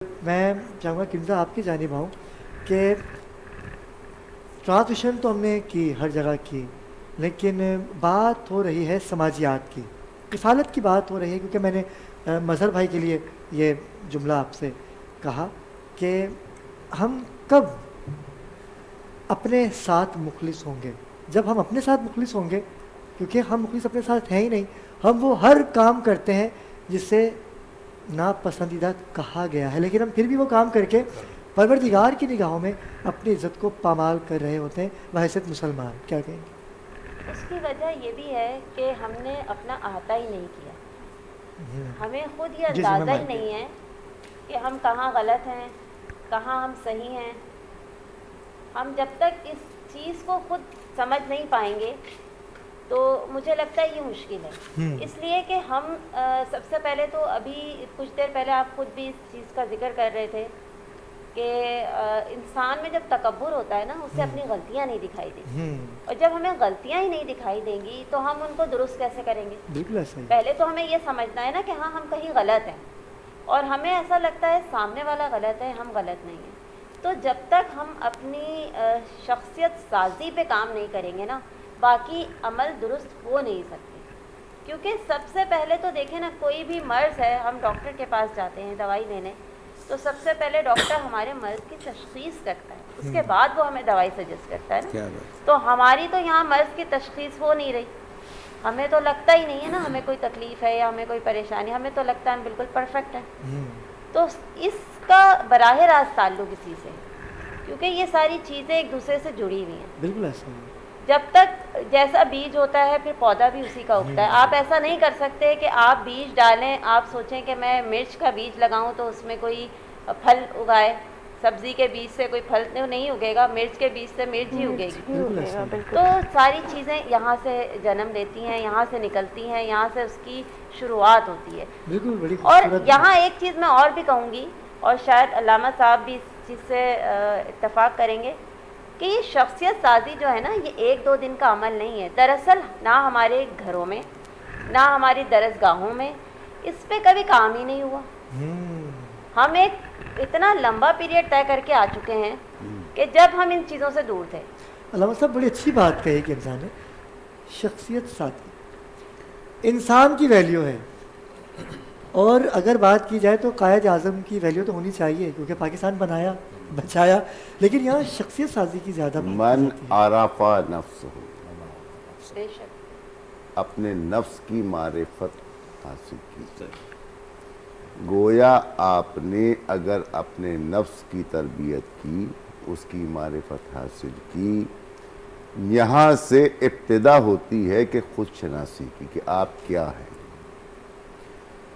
میں چاہوں گا کہ آپ کی جانب آؤں کہ ٹرانسلیشن تو ہم نے کی ہر جگہ کی، لیکن بات ہو رہی ہے سماجیات کی، کفالت کی بات ہو رہی ہے، کیونکہ میں نے مظہر بھائی کے لیے یہ جملہ آپ سے کہا کہ ہم کب اپنے ساتھ مخلص ہوں گے؟ جب ہم اپنے ساتھ مخلص ہوں گے، کیونکہ ہم مخلص اپنے ساتھ ہیں ہی نہیں، ہم وہ ہر کام کرتے ہیں جسے ناپسندیدہ کہا گیا ہے، لیکن ہم پھر بھی وہ کام کر کے پروردگار کی نگاہوں میں اپنی عزت کو پامال کر رہے ہوتے ہیں بحیثیت مسلمان. کیا کہیں گے؟ اس کی وجہ یہ بھی ہے کہ ہم نے اپنا احاطہ ہی نہیں کیا، ہمیں خود یہ جی جی میں اندازہ ہی مانتے نہیں ہے کہ ہم کہاں غلط ہیں، کہاں ہم صحیح ہیں. ہم جب تک اس چیز کو خود سمجھ نہیں پائیں گے تو مجھے لگتا ہے یہ مشکل ہے. اس لیے کہ ہم سب سے پہلے تو ابھی کچھ دیر پہلے آپ خود بھی اس چیز کا ذکر کر رہے تھے کہ انسان میں جب تکبر ہوتا ہے نا، اس سے اپنی غلطیاں نہیں دکھائی دیتی، اور جب ہمیں غلطیاں ہی نہیں دکھائی دیں گی تو ہم ان کو درست کیسے کریں گے؟ بالکل ایسا ہی. پہلے تو ہمیں یہ سمجھنا ہے نا کہ ہاں ہم کہیں غلط ہیں، اور ہمیں ایسا لگتا ہے سامنے والا غلط ہے، ہم غلط نہیں ہیں. تو جب تک ہم اپنی شخصیت سازی پہ کام نہیں کریں گے نا، باقی عمل درست ہو نہیں سکتے. کیونکہ سب سے پہلے تو دیکھیں نا، کوئی بھی مرض ہے، ہم ڈاکٹر کے پاس جاتے ہیں دوائی لینے، تو سب سے پہلے ڈاکٹر ہمارے مرض کی تشخیص کرتا ہے، اس کے بعد وہ ہمیں دوائی سجیسٹ کرتا ہے نا. کیا بات. تو ہماری تو یہاں مرض کی تشخیص ہو نہیں رہی، ہمیں تو لگتا ہی نہیں ہے نا ہمیں کوئی تکلیف ہے یا ہمیں کوئی پریشانی، ہمیں تو لگتا ہے ہم بالکل پرفیکٹ ہیں. تو اس کا براہ راست تعلق اسی سے ہے، کیونکہ یہ ساری چیزیں ایک دوسرے سے جڑی ہوئی ہیں. بالکل ایسا ہی. جب تک جیسا بیج ہوتا ہے پھر پودا بھی اسی کا اگتا ہے. آپ ایسا نہیں کر سکتے کہ آپ بیج ڈالیں، آپ سوچیں کہ میں مرچ کا بیج لگاؤں تو اس میں کوئی پھل اگائے. سبزی کے بیج سے کوئی پھل نہیں اگے گا، مرچ کے بیج سے مرچ ہی اگے گی. بالکل ایسا ہی. تو ساری چیزیں یہاں سے جنم لیتی ہیں، یہاں سے نکلتی ہیں، یہاں سے اس کی شروعات ہوتی ہے. بالکل بڑی اور خوبصورت یہاں ایک چیز میں اور بھی کہوں گی، اور شاید علامہ صاحب بھی اس چیز سے اتفاق کریں گے، کہ یہ شخصیت سازی جو ہے نا، یہ ایک دو دن کا عمل نہیں ہے. دراصل نہ ہمارے گھروں میں، نہ ہماری درسگاہوں میں اس پہ کبھی کام ہی نہیں ہوا. ہم ایک اتنا لمبا پیریڈ طے کر کے آ چکے ہیں کہ جب ہم ان چیزوں سے دور تھے. علامہ صاحب بڑی اچھی بات کہی کہ انسان نے شخصیت ساتھی انسان کی ویلیو ہے، اور اگر بات کی جائے تو قائد اعظم کی ویلیو تو ہونی چاہیے، کیونکہ پاکستان بنایا، بچایا، لیکن یہاں شخصیت سازی کی زیادہ بات کی من جاتی ہے. عرف نفسہ، بے شک. اپنے نفس کی معرفت حاصل کی. گویا آپ نے اگر اپنے نفس کی تربیت کی، اس کی معرفت حاصل کی، یہاں سے ابتدا ہوتی ہے کہ خود شناسی کی، کہ آپ کیا ہیں،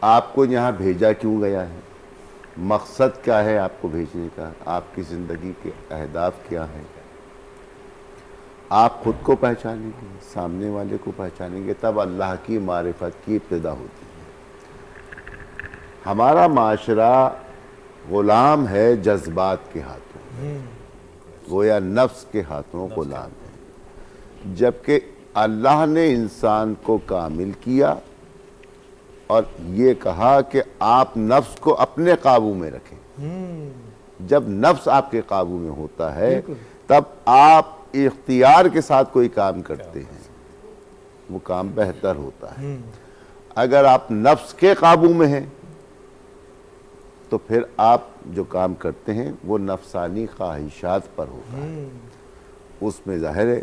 آپ کو یہاں بھیجا کیوں گیا ہے، مقصد کیا ہے آپ کو بھیجنے کا، آپ کی زندگی کے اہداف کیا ہیں. آپ خود کو پہچانیں گے، سامنے والے کو پہچانیں گے، تب اللہ کی معرفت کی ابتدا ہوتی ہے. ہمارا معاشرہ غلام ہے جذبات کے ہاتھوں، گویا نفس کے ہاتھوں غلام ہے، جبکہ اللہ نے انسان کو کامل کیا اور یہ کہا کہ آپ نفس کو اپنے قابو میں رکھیں. جب نفس آپ کے قابو میں ہوتا ہے تب آپ اختیار کے ساتھ کوئی کام کرتے ہیں، وہ کام بہتر ہوتا ہے. اگر آپ نفس کے قابو میں ہیں تو پھر آپ جو کام کرتے ہیں وہ نفسانی خواہشات پر ہوتا ہے. اس میں ظاہر ہے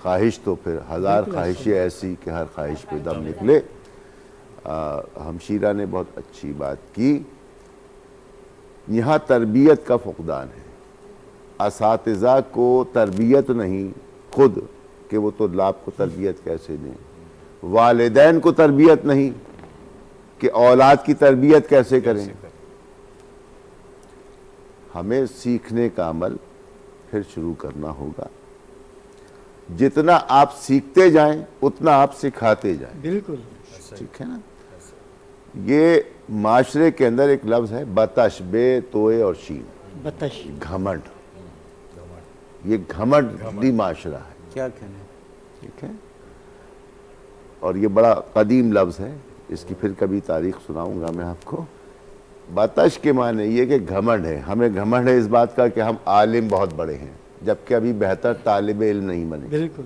خواہش تو پھر ہزار خواہشیں ایسی کہ ہر خواہش پہ دم نکلے. ہمشیرہ نے بہت اچھی بات کی. یہاں تربیت کا فقدان ہے. اساتذہ کو تربیت نہیں خود، کہ وہ تو آپ کو تربیت کیسے دیں. والدین کو تربیت نہیں کہ اولاد کی تربیت کیسے کریں. ہمیں سیکھنے کا عمل پھر شروع کرنا ہوگا. جتنا آپ سیکھتے جائیں اتنا آپ سکھاتے جائیں. بالکل ٹھیک ہے نا. یہ معاشرے کے اندر ایک لفظ ہے بطش، بے توئے اور شین، بتش. گھمنڈ. یہ گھمنڈی معاشرہ ہے. کیا کہنے. ٹھیک ہے. اور یہ بڑا قدیم لفظ ہے، اس کی پھر کبھی تاریخ سناؤں گا میں آپ کو. بطش کے معنی یہ کہ گھمنڈ ہے، ہمیں گھمنڈ ہے اس بات کا کہ ہم عالم بہت بڑے ہیں جبکہ ابھی بہتر طالب علم نہیں بنے. بالکل.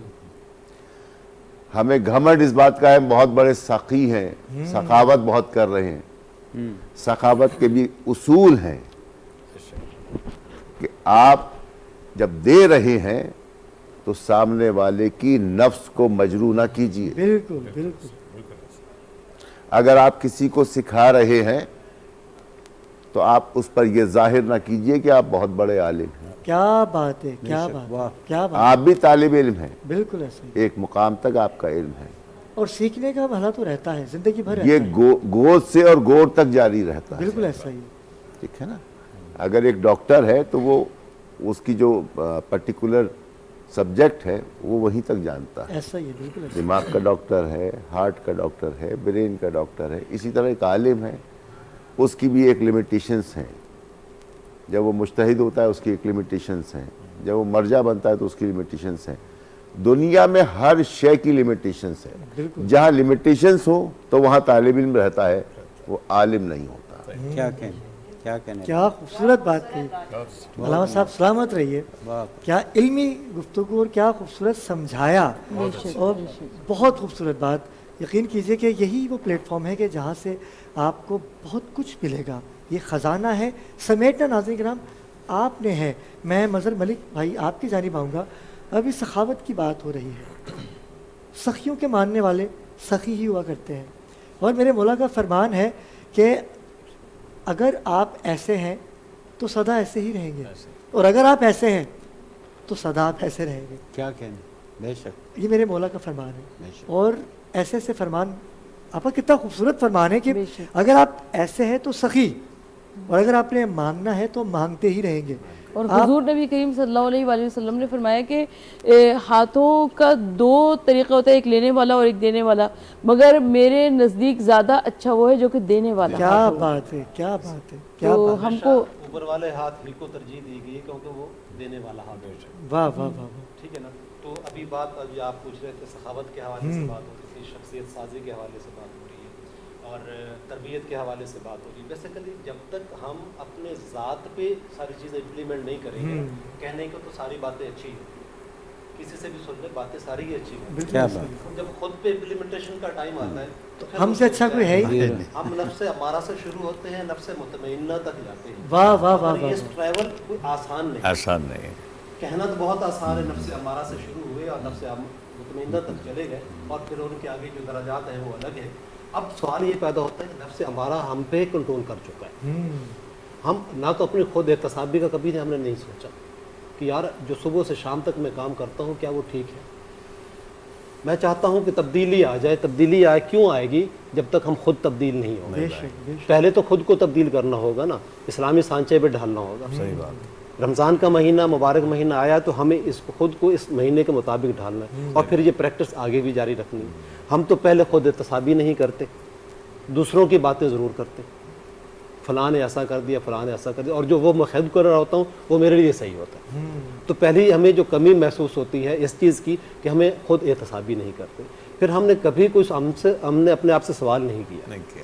ہمیں گھمنڈ اس بات کا ہے بہت بڑے سخی ہیں، سخاوت بہت کر رہے ہیں. سخاوت کے بھی اصول ہیں کہ آپ جب دے رہے ہیں تو سامنے والے کی نفس کو مجروح نہ کیجیے. بالکل بالکل. اگر آپ کسی کو سکھا رہے ہیں تو آپ اس پر یہ ظاہر نہ کیجئے کہ آپ بہت بڑے عالم ہیں. کیا بات ہے، کیا بات ہے، کیا بات. آپ بھی طالب علم ہیں، بالکل ایسا ہی. ایک مقام تک آپ کا علم ہے اور سیکھنے کا بھلا تو رہتا ہے، زندگی بھر یہ رہتا ہے. گود سے اور گور تک جاری رہتا ہے. بالکل ایسا ہی. ٹھیک ہے نا. اگر ایک ڈاکٹر ہے تو وہ اس کی جو پرٹیکولر سبجیکٹ ہے وہ وہیں تک جانتا ہے. ایسا ہی ہے، بالکل ایسا. دماغ کا ڈاکٹر ہے، ہارٹ کا ڈاکٹر ہے، برین کا ڈاکٹر ہے. اسی طرح ایک عالم ہے، اس کی بھی ایک لیمیٹیشنز ہیں. جب وہ مجتہد ہوتا ہے اس کی ایک لیمیٹیشنز ہیں، جب وہ مرجع بنتا ہے تو اس کی لیمیٹیشنز ہیں. دنیا میں ہر شے کی لیمیٹیشنز ہیں. بالکل. جہاں لیمیٹیشنز ہو تو وہاں طالب علم رہتا ہے، وہ عالم نہیں ہوتا. کیا کہنے کیا خوبصورت بات کہی علامہ صاحب، سلامت رہیے. کیا علمی گفتگو اور کیا خوبصورت سمجھایا، اور بہت خوبصورت بات. یقین کیجئے کہ یہی وہ پلیٹ فارم ہے کہ جہاں سے آپ کو بہت کچھ ملے گا. یہ خزانہ ہے سمیٹنا. ناظرین کرام آپ نے ہے، میں مظہر ملک بھائی آپ کی جانب آؤں گا. ابھی سخاوت کی بات ہو رہی ہے. سخیوں کے ماننے والے سخی ہی ہوا کرتے ہیں، اور میرے مولا کا فرمان ہے کہ اگر آپ ایسے ہیں تو سدا ایسے ہی رہیں گے، اور اگر آپ ایسے ہیں تو سدا آپ ایسے رہیں گے. کیا کہنے، بے شک یہ میرے مولا کا فرمان ہے. اور ایسے ایسے فرمان آپ کا کتنا خوبصورت فرمان ہے کہ اگر آپ ایسے ہیں تو سخی، اور اگر آپ نے مانگنا ہے تو مانگتے ہی رہیں گے. اور حضور نبی کریم صلی اللہ علیہ وآلہ وسلم نے فرمایا کہ ہاتھوں کا دو طریقہ ہوتا ہے، ایک لینے والا اور ایک دینے والا، مگر میرے نزدیک زیادہ اچھا وہ ہے جو کہ دینے والا. کیا بات ہے، کیا بات ہے، کیا تو بات ہے. ہم کو اوپر والے ہاتھ ہی کو ترجیح دی گئی ہے کیونکہ وہ دینے والا ہاتھ ہے. واہ واہ واہ. ٹھیک ہے نا. تو ابھی بات جو آپ پوچھ رہے تھے سخاوت کے حوالے سے بات ہوتی تھی، شخصیت سازی کے حوالے سے بات ہو رہی ہے، اور تربیت کے حوالے سے بات ہو رہی ہے. بیسیکلی جب تک ہم اپنے ذات پہ ساری چیزیں امپلیمنٹ نہیں کریں گے، کہنے کو تو ساری باتیں اچھی ہیں، کسی سے بھی سن لیں باتیں ساری ہی اچھی ہیں، جب خود پہ امپلیمنٹیشن کا ٹائم آتا ہے تو ہم سے اچھا کوئی ہے ہی. ہم نفس امارہ سے شروع ہوتے ہیں، نفس مطمئنہ تک جاتے ہیں. واہ واہ واہ. یہ ٹریول کوئی آسان نہیں. کہنا تو بہت آسان ہے، نفس امارہ سے شروع ہوئے اور نفس مطمئنہ تک چلے گئے، اور پھر ان کے آگے جو درجات ہیں وہ الگ ہیں. اب سوال یہ پیدا ہوتا ہے کہ نفس امارہ ہم پہ کنٹرول کر چکا ہے. ہم نہ تو اپنی خود احتسابی کا کبھی ہم نے نہیں سوچا کہ یار جو صبح سے شام تک میں کام کرتا ہوں کیا وہ ٹھیک ہے. میں چاہتا ہوں کہ تبدیلی آ جائے. تبدیلی آئے کیوں آئے گی جب تک ہم خود تبدیل نہیں ہوں گے. پہلے تو خود کو تبدیل کرنا ہوگا نا، اسلامی سانچے پہ ڈھالنا ہوگا. صحیح بات. رمضان کا مہینہ مبارک مہینہ آیا تو ہمیں اس خود کو اس مہینے کے مطابق ڈھالنا ہے، اور پھر یہ پریکٹس آگے بھی جاری رکھنی ہے. ہم تو پہلے خود احتسابی نہیں کرتے، دوسروں کی باتیں ضرور کرتے. فلاں نے ایسا کر دیا، فلاں نے ایسا کر دیا، اور جو وہ میں خود کر رہا ہوتا ہوں وہ میرے لیے صحیح ہوتا ہے. تو پہلے ہمیں جو کمی محسوس ہوتی ہے اس چیز کی کہ ہمیں خود احتسابی نہیں کرتے. پھر ہم نے کبھی کچھ ہم نے اپنے آپ سے سوال نہیں کیا